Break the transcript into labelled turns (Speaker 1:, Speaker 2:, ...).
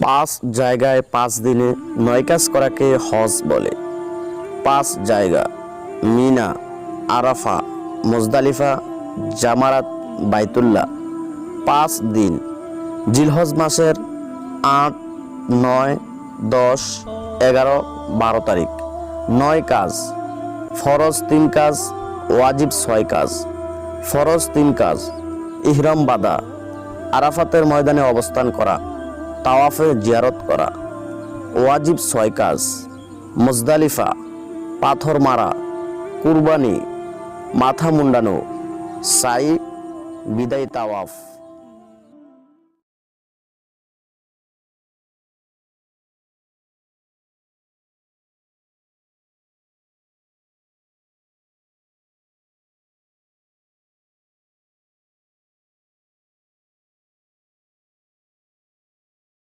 Speaker 1: পাঁচ জায়গায় 5 দিনে 9 কাজ করাকে হজ বলে। 5 জায়গা: মিনা, আরাফা, মুজদালিফা, জামারাত, বাইতুল্লাহ। 5 দিন: জিলহজ মাসের 8, 9, 10, 11, 12 তারিখ। 9 কাজ: ফরজ 3 কাজ, ওয়াজিব 6 কাজ। ফরজ 3 কাজ: ইহরাম বাঁধা, আরাফাতের ময়দানে অবস্থান করা, তাওয়াফে জিয়ারত করা। ওয়াজিব 6 কাজ: মুজদালিফা, পাথর মারা, কুরবানি, মাথা মুন্ডানো, সাই, বিদায় তাওয়াফ।